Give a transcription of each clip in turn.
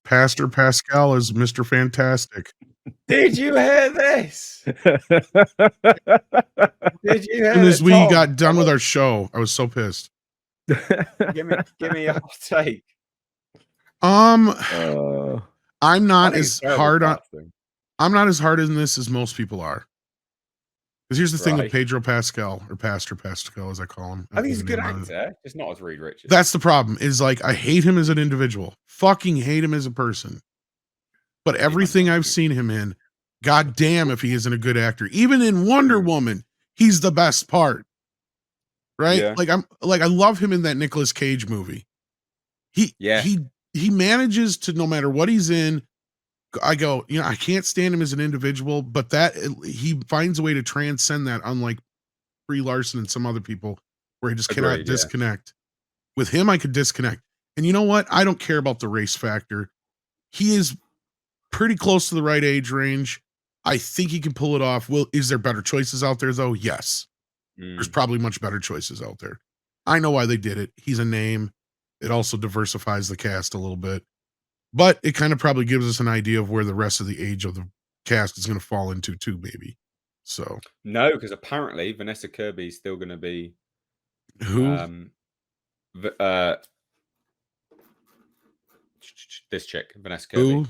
Pastor Pascal is Mr. Fantastic. Did you hear this? Did you hear As soon as it, we Tom? got done with our show, I was so pissed. Give me a hot take. I'm not I think as it's terrible hard on. casting. I'm not as hard in this as most people are. Because here's the thing with Right. Pedro Pascal, or Pastor Pascal, as I call him. I think he's a good actor, just not as Reed Richards. That's the problem. Is like I hate him as an individual. Fucking hate him as a person. But everything I've seen him in, god damn if he isn't a good actor. Even in Wonder Woman, he's the best part. Right? Yeah. Like I love him in that Nicolas Cage movie. He manages to, no matter what he's in, I go, you know, I can't stand him as an individual, but that he finds a way to transcend that, unlike Brie Larson and some other people where he just cannot disconnect. With him, I could disconnect. And you know what? I don't care about the race factor. He is pretty close to the right age range. I think he can pull it off. Well, is there better choices out there though? Yes. There's probably much better choices out there. I know why they did it. He's a name. It also diversifies the cast a little bit. But it kind of probably gives us an idea of where the rest of the age of the cast is going to fall into too, maybe. So no, because apparently Vanessa Kirby is still going to be who? This chick, Vanessa Kirby. Who?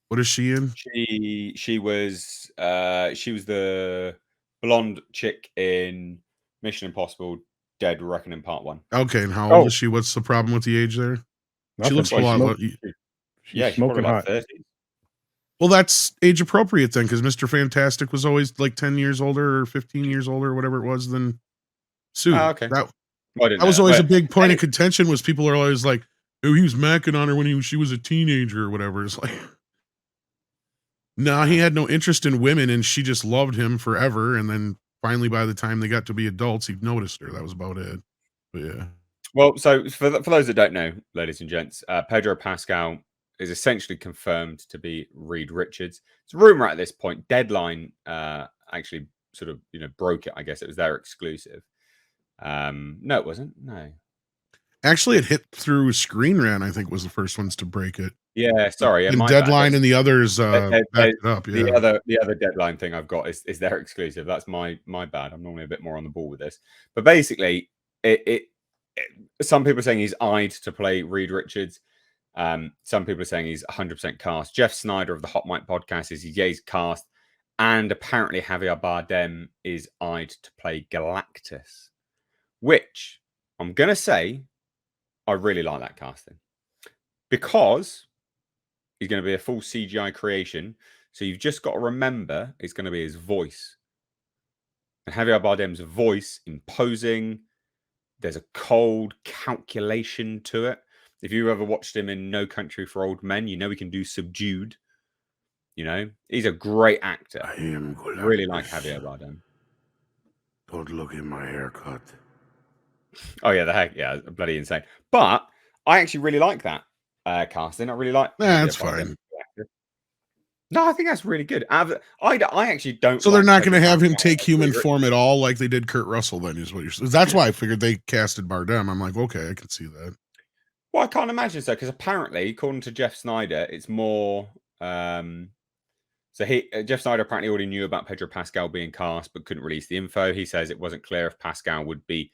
What is she in? She was the blonde chick in Mission Impossible: Dead Reckoning Part 1. Okay, and how old is she? What's the problem with the age there? She looks a lot. She's smoking hot. 30s. Well, that's age appropriate then, because Mr. Fantastic was always like 10 years older or 15 years older or whatever it was than Sue. Oh, okay. That was always a big point of contention. Was people are always like, "Oh, he was macking on her when she was a teenager or whatever." It's like, no, he had no interest in women, and she just loved him forever. And then finally, by the time they got to be adults, he noticed her. That was about it. But yeah. Well, so for those that don't know, ladies and gents, Pedro Pascal is essentially confirmed to be Reed Richards. It's a rumor at this point. Deadline actually sort of broke it. I guess it was their exclusive. No, it wasn't. No. Actually, it hit through Screen Rant, I think, was the first ones to break it. Yeah, sorry. And Deadline and the others backed it up. Yeah. The other Deadline thing I've got is their exclusive. That's my bad. I'm normally a bit more on the ball with this. But basically, some people are saying he's eyed to play Reed Richards. Some people are saying he's 100% cast. Jeff Snyder of the Hot Mic podcast is he's cast. And apparently Javier Bardem is eyed to play Galactus. Which, I'm going to say, I really like that casting. Because he's going to be a full CGI creation. So you've just got to remember it's going to be his voice. And Javier Bardem's voice, imposing. There's a cold calculation to it. If you ever watched him in No Country for Old Men, you know he can do subdued. You know, he's a great actor. I am Galactus. Really like Javier Bardem. Don't look at my haircut. Oh yeah, the heck, yeah, bloody insane. But I actually really like that casting. I really like. That's fine. No, I think that's really good. I actually don't. So they're not going to have him take human form at all, like they did Kurt Russell. Then is what you're saying. That's why I figured they casted Bardem. I'm like, okay, I can see that. Well, I can't imagine so, because apparently, according to Jeff Snyder, it's more. Jeff Snyder apparently already knew about Pedro Pascal being cast, but couldn't release the info. He says it wasn't clear if Pascal would be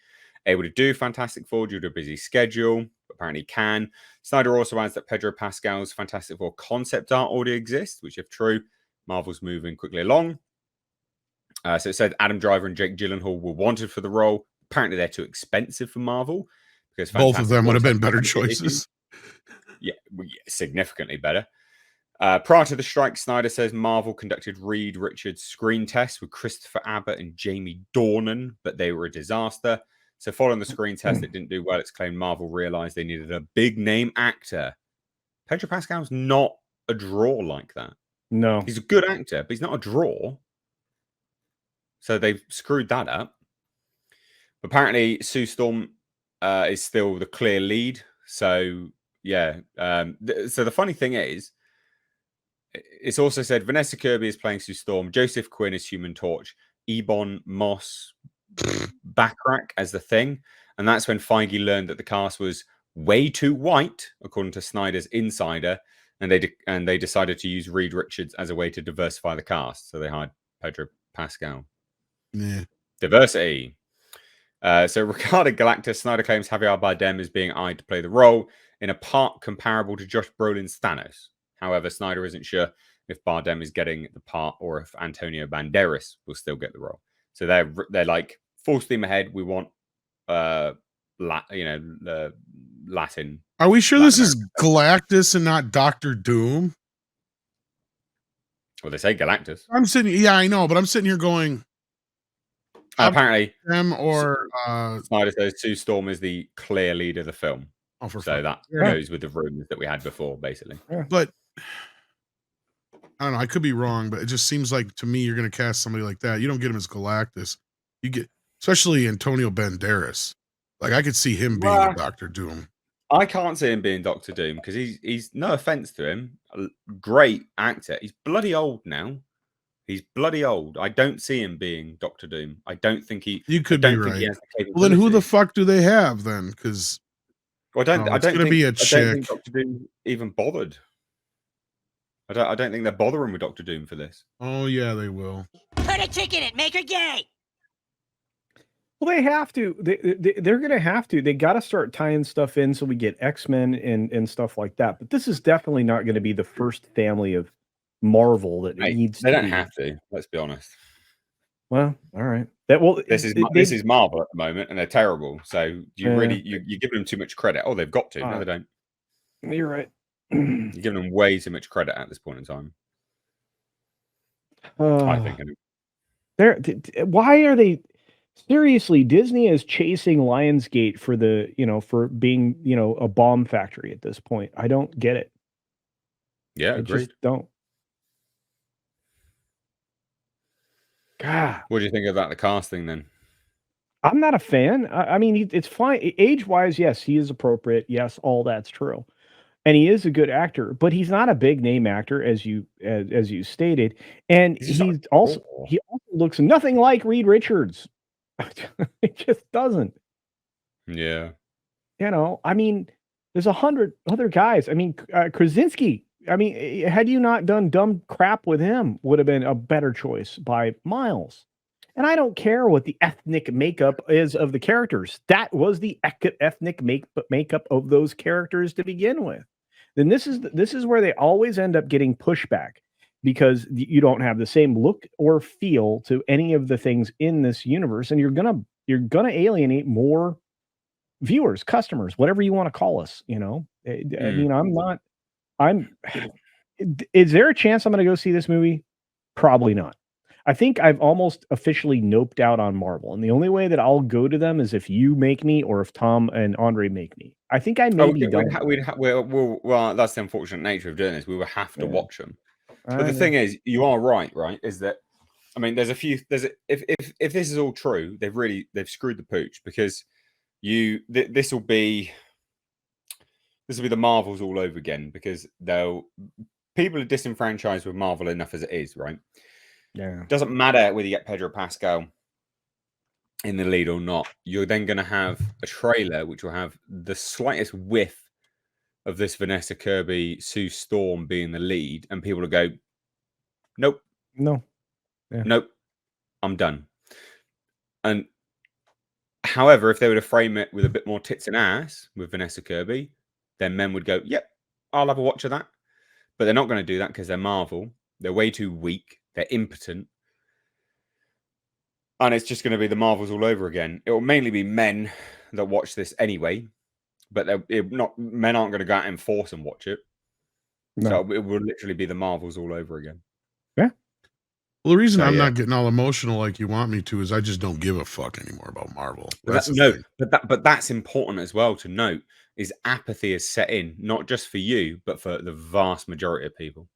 able to do Fantastic Four due to a busy schedule. Apparently can. Snyder also adds that Pedro Pascal's Fantastic Four concept art already exists, which if true, Marvel's moving quickly along. So it said Adam Driver and Jake Gyllenhaal were wanted for the role. Apparently they're too expensive for Marvel, because both of them would have been better choices. Yeah, significantly better. Prior to the strike, Snyder says Marvel conducted Reed Richards screen tests with Christopher Abbott and Jamie Dornan, but they were a disaster. So following the screen test that didn't do well, it's claimed Marvel realized they needed a big name actor. Pedro Pascal's not a draw like that. No. He's a good actor, but he's not a draw. So they've screwed that up. Apparently, Sue Storm is still the clear lead. So, yeah. So the funny thing is, it's also said Vanessa Kirby is playing Sue Storm, Joseph Quinn is Human Torch, Ebon Moss Backrack as the Thing, And that's when Feige learned that the cast was way too white, according to Snyder's insider, and they decided to use Reed Richards as a way to diversify the cast. So they hired Pedro Pascal. Yeah. Diversity. So regarding Galactus, Snyder claims Javier Bardem is being eyed to play the role in a part comparable to Josh Brolin's Thanos. However, Snyder isn't sure if Bardem is getting the part or if Antonio Banderas will still get the role. So they're like full steam ahead. We want Latin. Are we sure this is Galactus and not Doctor Doom? Well, they say Galactus. Yeah, I know, but I'm sitting here going. Apparently, them or Snyder says Sue Storm is the clear lead of the film. Oh, so that goes with the rumors that we had before, basically. Yeah. But I don't know. I could be wrong, but it just seems like to me you're going to cast somebody like that. You don't get him as Galactus. You get, especially Antonio Banderas. Like I could see him being Doctor Doom. I can't see him being Doctor Doom because he's no offense to him, a great actor. He's bloody old now. He's bloody old. I don't see him being Doctor Doom. I don't think he. You could be right. Well, then who the fuck do they have then? Because I don't think be a chick. I don't think Doctor Doom even bothered. I don't think they're bothering with Doctor Doom for this. Oh yeah, they will. Put a chick in it. Make her gay. Well, they have to. They're going to have to. They got to start tying stuff in so we get X-Men and stuff like that. But this is definitely not going to be the first family of Marvel that it needs. They don't have to. Let's be honest. Well, all right. This is Marvel at the moment, and they're terrible. So you're giving them too much credit. Oh, they've got to. No, they don't. You're right. You're giving them way too much credit at this point in time. I think. Why are they? Seriously, Disney is chasing Lionsgate for being, a bomb factory at this point. I don't get it. Yeah, I just don't. God. What do you think about the casting then? I'm not a fan. I mean, it's fine. Age-wise, yes, he is appropriate. Yes, all that's true. And he is a good actor, but he's not a big name actor, as you stated. And he also looks nothing like Reed Richards. It just doesn't. Yeah. I mean, there's 100 other guys. I mean, Krasinski. I mean, had you not done dumb crap with him, would have been a better choice by miles. And I don't care what the ethnic makeup is of the characters. That was the ethnic makeup of those characters to begin with. Then this is where they always end up getting pushback, because you don't have the same look or feel to any of the things in this universe, and you're gonna alienate more viewers, customers, whatever you want to call us. I mean, is there a chance I'm gonna go see this movie? Probably not. I think I've almost officially noped out on Marvel, and the only way that I'll go to them is if you make me, or if Tom and Andre make me. I think I may be done. Well, that's the unfortunate nature of doing this. We will have to watch them. But the thing is, you are right? Is that, I mean, if this is all true, they've screwed the pooch, because this will be the Marvels all over again, because people are disenfranchised with Marvel enough as it is, right? Yeah. It doesn't matter whether you get Pedro Pascal in the lead or not. You're then going to have a trailer which will have the slightest whiff of this Vanessa Kirby, Sue Storm being the lead, and people will go, nope. No. Yeah. Nope. I'm done. And however, if they were to frame it with a bit more tits and ass with Vanessa Kirby, then men would go, yep, I'll have a watch of that. But they're not going to do that because they're Marvel. They're way too weak. They're impotent. And it's just going to be the Marvels all over again. It will mainly be men that watch this anyway. But men aren't going to go out and force and watch it. No. So it will literally be the Marvels all over again. Yeah. Well, the reason I'm not getting all emotional like you want me to is I just don't give a fuck anymore about Marvel. But that's important as well to note, is apathy is set in, not just for you, but for the vast majority of people.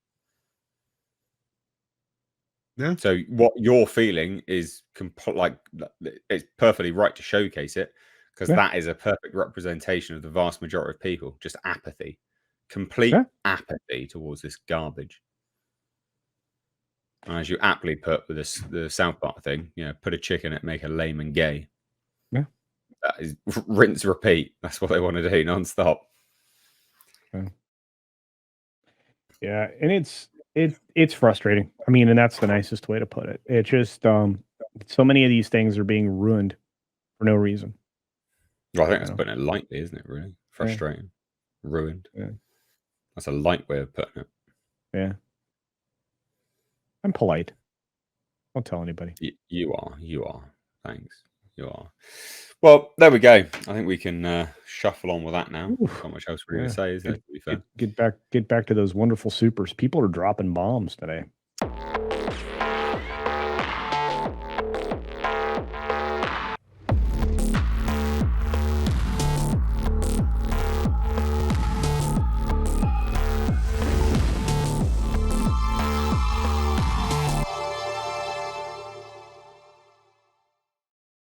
Yeah. So what you're feeling is it's perfectly right to showcase it, because that is a perfect representation of the vast majority of people. Just apathy, complete apathy towards this garbage. And as you aptly put with the South Park thing, put a chick in it, make her lame and gay. Yeah. That is rinse, repeat. That's what they want to do non-stop. Yeah, and it's frustrating. I mean, and that's the nicest way to put it. It just so many of these things are being ruined for no reason. Well, I think that's putting it lightly, isn't it? Really frustrating, ruined. Yeah. That's a light way of putting it. Yeah, I'm polite. Don't tell anybody. You are. Thanks. You are. Well, there we go. I think we can shuffle on with that now. Not much else we're going to say, is there? To be fair. Get back to those wonderful supers. People are dropping bombs today.